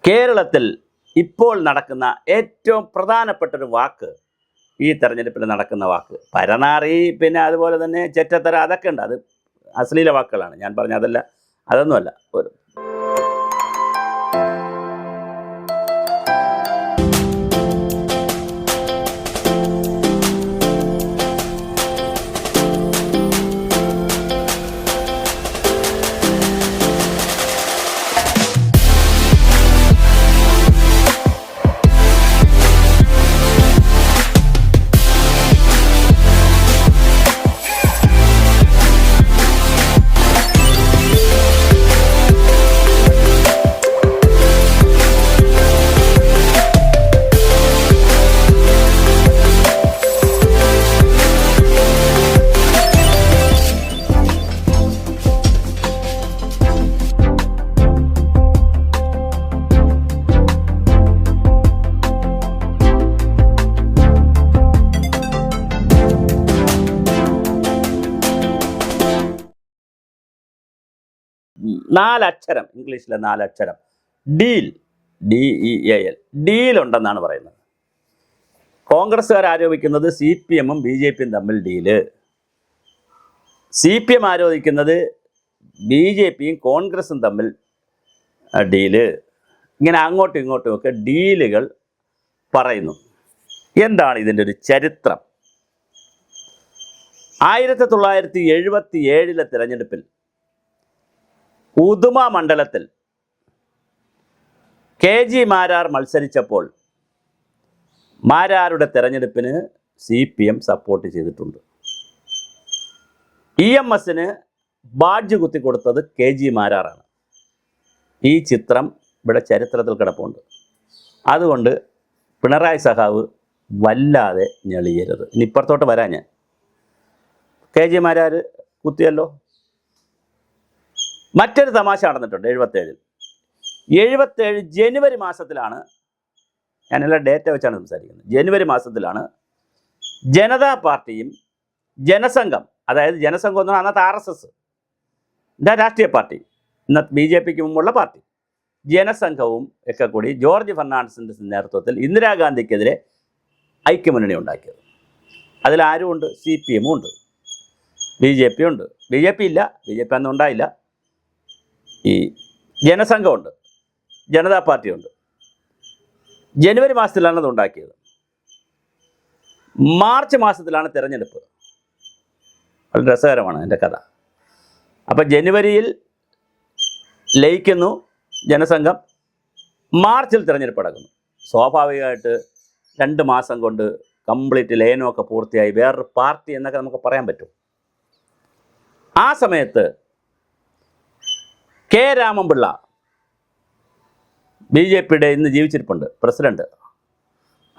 കേരളത്തിൽ ഇപ്പോൾ നടക്കുന്ന ഏറ്റവും പ്രധാനപ്പെട്ടൊരു വാക്ക്, ഈ തെരഞ്ഞെടുപ്പിൽ നടക്കുന്ന വാക്ക് പരനാറി, പിന്നെ അതുപോലെ തന്നെ ചെറ്റത്തര, അതൊക്കെ ഉണ്ട്. അത് അശ്ലീല വാക്കുകളാണ്. ഞാൻ പറഞ്ഞ അതല്ല, അതൊന്നുമല്ല. ഒരു നാലക്ഷരം, ഇംഗ്ലീഷിലെ നാലക്ഷരം ഡീൽ, DEAL, ഡീൽ ഉണ്ടെന്നാണ് പറയുന്നത്. കോൺഗ്രസ്സുകാർ ആരോപിക്കുന്നത് CPM-ഉം BJP-യും തമ്മിൽ ഡീല്, CPM ആരോപിക്കുന്നത് BJP-യും കോൺഗ്രസും തമ്മിൽ ഡീല്. ഇങ്ങനെ അങ്ങോട്ടും ഇങ്ങോട്ടും ഒക്കെ ഡീലുകൾ പറയുന്നു. എന്താണ് ഇതിൻ്റെ ഒരു ചരിത്രം? 1977 തിരഞ്ഞെടുപ്പിൽ ഉദുമ മണ്ഡലത്തിൽ KG മാരാർ മത്സരിച്ചപ്പോൾ മാരാരുടെ തെരഞ്ഞെടുപ്പിന് CPM സപ്പോർട്ട് ചെയ്തിട്ടുണ്ട്. EMS-ന് ബാഡ്ജ് കുത്തിക്കൊടുത്തത് KG മാരാറാണ്. ഈ ചിത്രം ഇവിടെ ചരിത്രത്തിൽ കിടപ്പുണ്ട്. അതുകൊണ്ട് പിണറായി സഖാവ് വല്ലാതെ ഞെളിയരുത്. ഇനി ഇപ്പുറത്തോട്ട് വരാൻ ഞാൻ KG മാരാർ കുത്തിയല്ലോ. മറ്റൊരു തമാശ നടന്നിട്ടുണ്ട് 77 ജനുവരി മാസത്തിലാണ്, ഞാനെല്ലാം ഡേറ്റ വെച്ചാണ് സംസാരിക്കുന്നത്, ജനുവരി മാസത്തിലാണ് ജനതാ പാർട്ടിയും ജനസംഘം, അതായത് ജനസംഘം എന്ന് പറഞ്ഞാൽ അന്നത്തെ RSS, ഇതാ രാഷ്ട്രീയ പാർട്ടി, ഇന്നത്തെ BJP-ക്ക് മുമ്പുള്ള പാർട്ടി, ജനസംഘവും ഒക്കെ കൂടി ജോർജ് ഫെർണാണ്ടസിൻ്റെ നേതൃത്വത്തിൽ ഇന്ദിരാഗാന്ധിക്കെതിരെ ഐക്യമുന്നണി ഉണ്ടാക്കിയത്. അതിലാരും ഉണ്ട്? CPM ഉണ്ട്, BJP ഉണ്ട്. BJP ഇല്ല, BJP അന്ന് ഉണ്ടായില്ല. ഈ ജനസംഘമുണ്ട്, ജനതാ പാർട്ടിയുണ്ട്. ജനുവരി മാസത്തിലാണ് അത് ഉണ്ടാക്കിയത്. മാർച്ച് മാസത്തിലാണ് തിരഞ്ഞെടുപ്പ്. വളരെ രസകരമാണ് എൻ്റെ കഥ. അപ്പം ജനുവരിയിൽ ലയിക്കുന്നു ജനസംഘം, മാർച്ചിൽ തിരഞ്ഞെടുപ്പ് നടക്കുന്നു. സ്വാഭാവികമായിട്ട് 2 മാസം കൊണ്ട് കംപ്ലീറ്റ് ലയനമൊക്കെ പൂർത്തിയായി വേറൊരു പാർട്ടി എന്നൊക്കെ നമുക്ക് പറയാൻ പറ്റും. ആ സമയത്ത് K. രാമൻപിള്ള, BJP-യുടെ ഇന്ന് ജീവിച്ചിരിപ്പുണ്ട് പ്രസിഡന്റ്,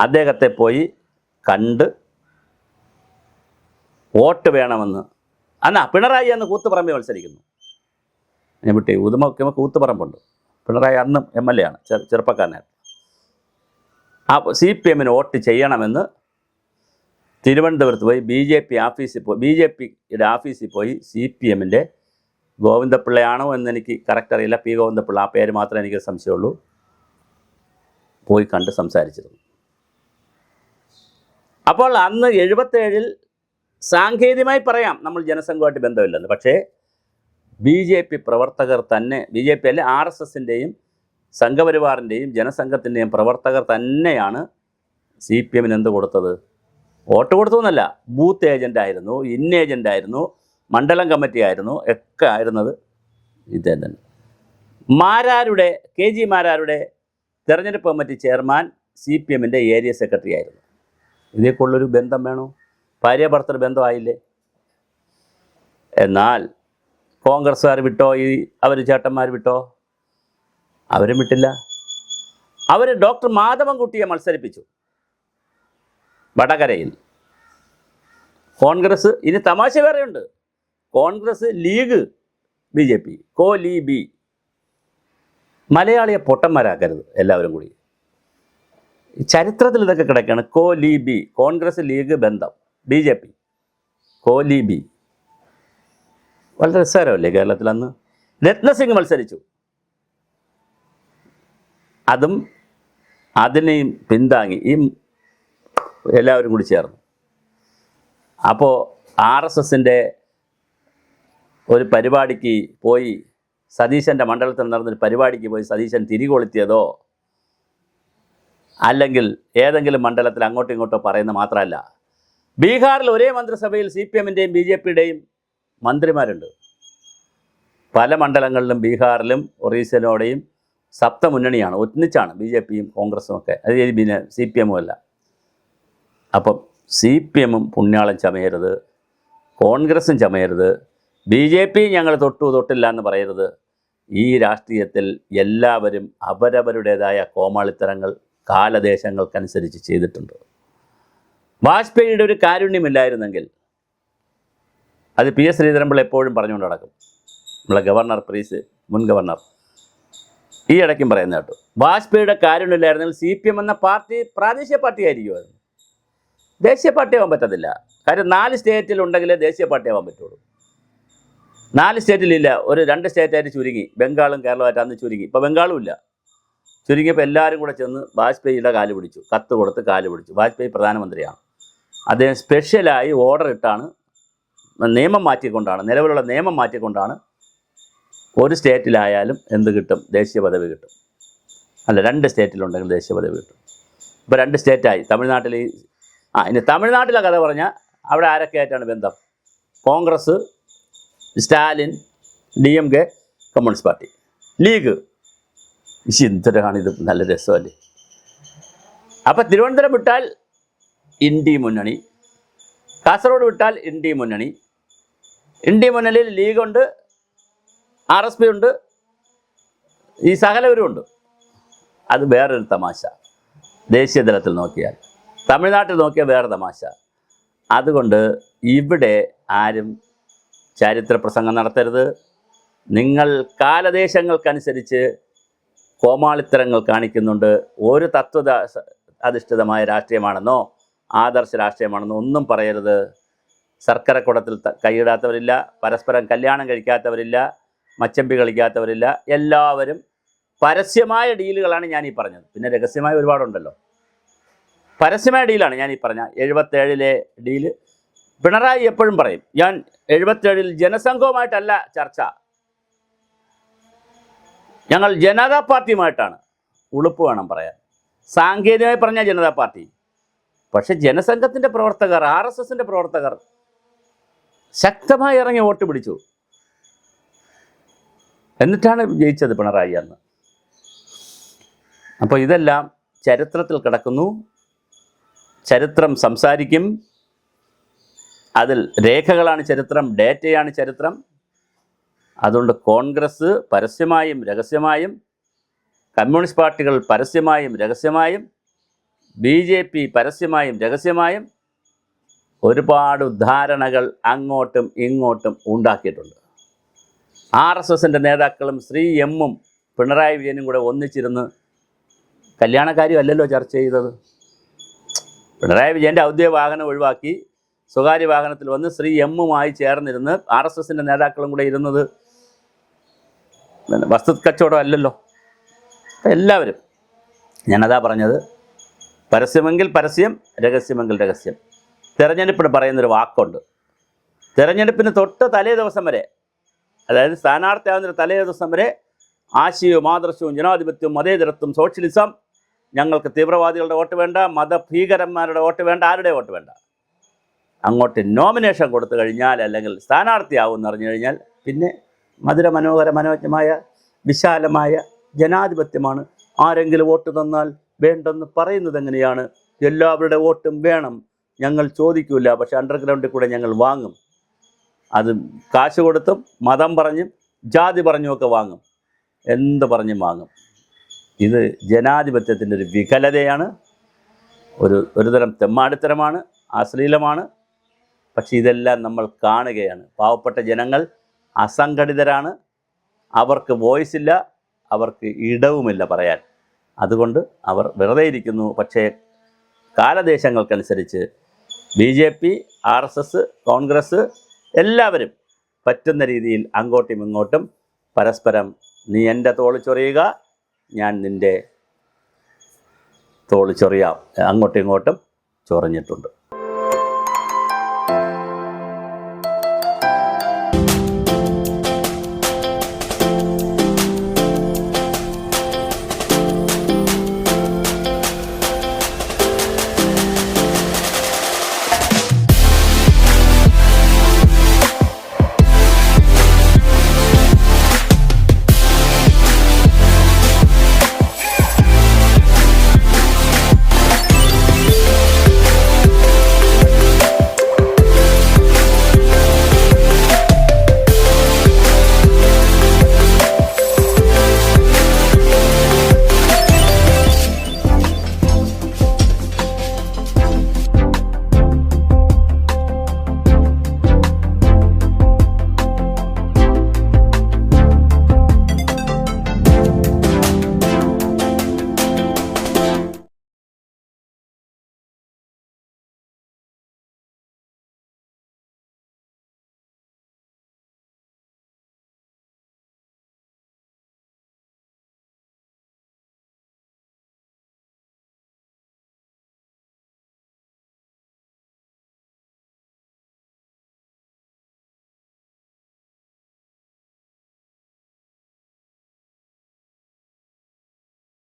അദ്ദേഹത്തെ പോയി കണ്ട് വോട്ട് വേണമെന്ന്. പിണറായി അന്ന് കൂത്തുപറമ്പിൽ മത്സരിക്കുന്നു. ഞാൻ വിട്ടേ, ഉദുമൊക്കെ കൂത്തുപറമ്പുണ്ട്. പിണറായി അന്നും MLA ആണ്, ചെറുപ്പക്കാരനായിട്ട്. ആ CPM-ന് വോട്ട് ചെയ്യണമെന്ന് തിരുവനന്തപുരത്ത് പോയി BJP-യുടെ ഓഫീസിൽ പോയി CPM-ൻ്റെ ഗോവിന്ദപിള്ളയാണോ എന്നെനിക്ക് കറക്റ്റ് അറിയില്ല, P. ഗോവിന്ദപിള്ള, ആ പേര് മാത്രമേ എനിക്ക് സംശയമുള്ളൂ, പോയി കണ്ട് സംസാരിച്ചിരുന്നു. അപ്പോൾ അന്ന് 77 സാങ്കേതികമായി പറയാം നമ്മൾ ജനസംഘമായിട്ട് ബന്ധമില്ലെന്ന്. പക്ഷേ BJP പ്രവർത്തകർ തന്നെ, BJP അല്ലെ RSS-ൻ്റെയും സംഘപരിവാറിൻ്റെയും ജനസംഘത്തിൻ്റെയും പ്രവർത്തകർ തന്നെയാണ് CPM-ന് എന്ത് കൊടുത്തത്? വോട്ട് കൊടുത്തു എന്നല്ല, ബൂത്ത് ഏജൻ്റായിരുന്നു, ഏജൻ്റായിരുന്നു, മണ്ഡലം കമ്മിറ്റി ആയിരുന്നു, ഒക്കെ ആയിരുന്നത് ഇതേ തന്നെ. മാരാരുടെ, KG മാരാരുടെ തെരഞ്ഞെടുപ്പ് കമ്മിറ്റി ചെയർമാൻ CPM-ൻ്റെ ഏരിയ സെക്രട്ടറി ആയിരുന്നു. ഇതേക്കുള്ളൊരു ബന്ധം വേണോ? ഭാര്യ ഭർത്തൃ ബന്ധമായില്ലേ? എന്നാൽ കോൺഗ്രസ്സുകാർ വിട്ടോ, അവർ ചേട്ടന്മാർ വിട്ടോ? അവരും വിട്ടില്ല. അവർ ഡോക്ടർ മാധവൻകുട്ടിയെ മത്സരിപ്പിച്ചു വടകരയിൽ. കോൺഗ്രസ്, ഇനി തമാശ വേറെയുണ്ട്, കോൺഗ്രസ് ലീഗ് BJP, കോലീബി. മലയാളിയെ പൊട്ടന്മാരാക്കരുത് എല്ലാവരും കൂടി. ചരിത്രത്തിൽ ഇതൊക്കെ കിടക്കുകയാണ്. കോലീബി, കോൺഗ്രസ് ലീഗ് ബന്ധം, BJP, കോലീബി. വളരെ രസകരമല്ലേ? കേരളത്തിൽ അന്ന് രത്നസിംഗ് മത്സരിച്ചു. അതും അതിനെയും പിന്താങ്ങി ഈ എല്ലാവരും കൂടി ചേർന്നു. അപ്പോൾ RSSൻ്റെ ഒരു പരിപാടിക്ക് പോയി, സതീശൻ്റെ മണ്ഡലത്തിൽ നടന്നൊരു പരിപാടിക്ക് പോയി സതീശൻ തിരികൊളുത്തിയതോ അല്ലെങ്കിൽ ഏതെങ്കിലും മണ്ഡലത്തിൽ അങ്ങോട്ടും ഇങ്ങോട്ടോ പറയുന്നത് മാത്രമല്ല, ബീഹാറിൽ ഒരേ മന്ത്രിസഭയിൽ CPMൻ്റെയും BJPയുടെയും മന്ത്രിമാരുണ്ട്. പല മണ്ഡലങ്ങളിലും ബീഹാറിലും ഒറീസയിലൂടെയും സപ്തമുന്നണിയാണ്, ഒന്നിച്ചാണ് BJPയും കോൺഗ്രസും ഒക്കെ, അത് പിന്നെ CPMും അല്ല. അപ്പം CPMും പുണ്യാളം ചമയരുത്, കോൺഗ്രസും ചമയരുത്, BJP ഞങ്ങൾ തൊട്ടില്ല എന്ന് പറയരുത്. ഈ രാഷ്ട്രീയത്തിൽ എല്ലാവരും അവരവരുടേതായ കോമാളിത്തരങ്ങൾ കാലദേശങ്ങൾക്കനുസരിച്ച് ചെയ്തിട്ടുണ്ട്. വാജ്പേയിയുടെ ഒരു കാരുണ്യമില്ലായിരുന്നെങ്കിൽ, അത് PS ശ്രീധരൻപിള്ള എപ്പോഴും പറഞ്ഞുകൊണ്ട് നടക്കും, നമ്മളെ ഗവർണർ മുൻ ഗവർണർ ഈ ഇടയ്ക്കും പറയുന്ന കേട്ടു, വാജ്പേയിയുടെ കാരുണ്യമില്ലായിരുന്നെങ്കിൽ CPM എന്ന പാർട്ടി പ്രാദേശിക പാർട്ടി ആയിരിക്കുമായിരുന്നു, ദേശീയ പാർട്ടി ആവാൻ പറ്റത്തില്ല. കാര്യം 4 സ്റ്റേറ്റിലുണ്ടെങ്കിലേ ദേശീയ പാർട്ടി ആവാൻ പറ്റുള്ളൂ. 4 സ്റ്റേറ്റിലില്ല, ഒരു 2 സ്റ്റേറ്റായിട്ട് ചുരുങ്ങി, ബംഗാളും കേരളമായിട്ട് അന്ന് ചുരുങ്ങി. ഇപ്പോൾ ബംഗാളും ഇല്ല, ചുരുങ്ങിയപ്പോൾ എല്ലാവരും കൂടെ ചെന്ന് വാജ്പേയിയുടെ കാല് പിടിച്ചു, കത്ത് കൊടുത്ത് കാല് പിടിച്ചു. വാജ്പേയി പ്രധാനമന്ത്രിയാണ്, അദ്ദേഹം സ്പെഷ്യലായി ഓർഡർ ഇട്ടാണ്, നിയമം മാറ്റിക്കൊണ്ടാണ്, നിലവിലുള്ള നിയമം മാറ്റിക്കൊണ്ടാണ് ഒരു സ്റ്റേറ്റിലായാലും എന്ത് കിട്ടും, ദേശീയ പദവി കിട്ടും. അല്ല, 2 സ്റ്റേറ്റിലുണ്ടെങ്കിൽ ദേശീയ പദവി കിട്ടും. ഇപ്പോൾ 2 സ്റ്റേറ്റായി. തമിഴ്നാട്ടിൽ ഇനി തമിഴ്നാട്ടിലെ കഥ പറഞ്ഞാൽ അവിടെ ആരൊക്കെയായിട്ടാണ് ബന്ധം? Congress, Stalin, DMK, communist party, League. എന്തൊരാണ് ഇത്, നല്ല രസമല്ലേ. അപ്പം തിരുവനന്തപുരം വിട്ടാൽ ഇന്ത്യ മുന്നണി, കാസർഗോഡ് വിട്ടാൽ ഇന്ത്യ മുന്നണി, ഇന്ത്യ മുന്നണിയിൽ ലീഗുണ്ട്, RSP ഉണ്ട്, ഈ സകലവരും ഉണ്ട്. അത് വേറൊരു തമാശ. ദേശീയ തലത്തിൽ നോക്കിയാൽ, തമിഴ്നാട്ടിൽ നോക്കിയാൽ വേറെ തമാശ. അതുകൊണ്ട് ഇവിടെ ആരും ചരിത്ര പ്രസംഗം നടത്തരുത്. നിങ്ങൾ കാലദേശങ്ങൾക്കനുസരിച്ച് കോമാളിത്തരങ്ങൾ കാണിക്കുന്നുണ്ട്. ഒരു തത്വത അധിഷ്ഠിതമായ രാഷ്ട്രീയമാണെന്നോ ആദർശ രാഷ്ട്രീയമാണെന്നോ ഒന്നും പറയരുത്. ശർക്കരക്കുടത്തിൽ കൈയിടാത്തവരില്ല, പരസ്പരം കല്യാണം കഴിക്കാത്തവരില്ല, മച്ചമ്പി കളിക്കാത്തവരില്ല. എല്ലാവരും പരസ്യമായ ഡീലുകളാണ് ഞാനീ പറഞ്ഞത്. പിന്നെ രഹസ്യമായ ഒരുപാടുണ്ടല്ലോ. പരസ്യമായ ഡീലാണ് ഞാനീ പറഞ്ഞ 77-ലെ ഡീല്. പിണറായി എപ്പോഴും പറയും, ഞാൻ 77-ൽ ജനസംഘവുമായിട്ടല്ല ചർച്ച, ഞങ്ങൾ ജനതാ പാർട്ടിയുമായിട്ടാണ്. ഉളുപ്പ് വേണം പറയാൻ. സാങ്കേതികമായി പറഞ്ഞാൽ ജനതാ പാർട്ടി, പക്ഷെ ജനസംഘത്തിൻ്റെ പ്രവർത്തകർ, RSSൻ്റെ പ്രവർത്തകർ ശക്തമായി ഇറങ്ങി വോട്ട് പിടിച്ചു. എന്നിട്ടാണ് ജയിച്ചത് പിണറായി അന്ന്. അപ്പോൾ ഇതെല്ലാം ചരിത്രത്തിൽ കിടക്കുന്നു. ചരിത്രം സംസാരിക്കും. അതിൽ രേഖകളാണ് ചരിത്രം, ഡേറ്റയാണ് ചരിത്രം. അതുകൊണ്ട് കോൺഗ്രസ് പരസ്യമായും രഹസ്യമായും, കമ്മ്യൂണിസ്റ്റ് പാർട്ടികൾ പരസ്യമായും രഹസ്യമായും, BJP പരസ്യമായും രഹസ്യമായും ഒരുപാട് ധാരണകൾ അങ്ങോട്ടും ഇങ്ങോട്ടും ഉണ്ടാക്കിയിട്ടുണ്ട്. RSSൻ്റെ നേതാക്കളും ശ്രീ എമ്മും പിണറായി വിജയനും കൂടെ ഒന്നിച്ചിരുന്ന് കല്യാണക്കാര്യമല്ലല്ലോ ചർച്ച ചെയ്തത്. പിണറായി വിജയൻ്റെ ഔദ്യോഗിക വാഹനം ഒഴിവാക്കി സ്വകാര്യ വാഹനത്തിൽ വന്ന് ശ്രീ എമ്മുമായി ചേർന്നിരുന്ന് RSSൻ്റെ നേതാക്കളും കൂടെ ഇരുന്നത് വസ്തു കച്ചവടം അല്ലല്ലോ. എല്ലാവരും, ഞാനതാ പറഞ്ഞത്, പരസ്യമെങ്കിൽ പരസ്യം, രഹസ്യമെങ്കിൽ രഹസ്യം. തിരഞ്ഞെടുപ്പിന് പറയുന്നൊരു വാക്കുണ്ട്. തിരഞ്ഞെടുപ്പിന് തൊട്ട് തലേ ദിവസം വരെ, അതായത് സ്ഥാനാർത്ഥിയാവുന്നൊരു തലേ ദിവസം വരെ ആശയവും ആദർശവും ജനാധിപത്യവും മതേതരത്വം സോഷ്യലിസം, ഞങ്ങൾക്ക് തീവ്രവാദികളുടെ വോട്ട് വേണ്ട, മതഭീകരന്മാരുടെ വോട്ട് വേണ്ട, ആരുടെ വോട്ട് വേണ്ട. അങ്ങോട്ട് നോമിനേഷൻ കൊടുത്തു കഴിഞ്ഞാൽ, അല്ലെങ്കിൽ സ്ഥാനാർത്ഥിയാവും എന്ന് പറഞ്ഞു കഴിഞ്ഞാൽ, പിന്നെ മധുര മനോഹര മനോജ്ഞമായ വിശാലമായ ജനാധിപത്യമാണ്. ആരെങ്കിലും വോട്ട് തന്നാൽ വേണ്ടെന്ന് പറയുന്നത് എങ്ങനെയാണ്? എല്ലാവരുടെ വോട്ടും വേണം, ഞങ്ങൾ ചോദിക്കില്ല, പക്ഷെ അണ്ടർഗ്രൗണ്ടിൽ കൂടെ ഞങ്ങൾ വാങ്ങും. അത് കാശ് കൊടുത്തും മതം പറഞ്ഞും ജാതി പറഞ്ഞുമൊക്കെ വാങ്ങും, എന്ത് പറഞ്ഞും വാങ്ങും. ഇത് ജനാധിപത്യത്തിൻ്റെ ഒരു വികലതയാണ്, ഒരുതരം തെമ്മാടിത്തരമാണ്, അശ്ലീലമാണ്. പക്ഷെ ഇതെല്ലാം നമ്മൾ കാണുകയാണ്. പാവപ്പെട്ട ജനങ്ങൾ അസംഘടിതരാണ്, അവർക്ക് വോയിസ് ഇല്ല, അവർക്ക് ഇടവുമില്ല പറയാൻ. അതുകൊണ്ട് അവർ വെറുതെ ഇരിക്കുന്നു. പക്ഷേ കാലദേശങ്ങൾക്കനുസരിച്ച് BJP, RSS, കോൺഗ്രസ് എല്ലാവരും പറ്റുന്ന രീതിയിൽ അങ്ങോട്ടും ഇങ്ങോട്ടും പരസ്പരം നീ എൻ്റെ തോൾ ചൊറിയുക, ഞാൻ നിൻ്റെ തോൾ അങ്ങോട്ടും ഇങ്ങോട്ടും ചൊറിഞ്ഞിട്ടുണ്ട്.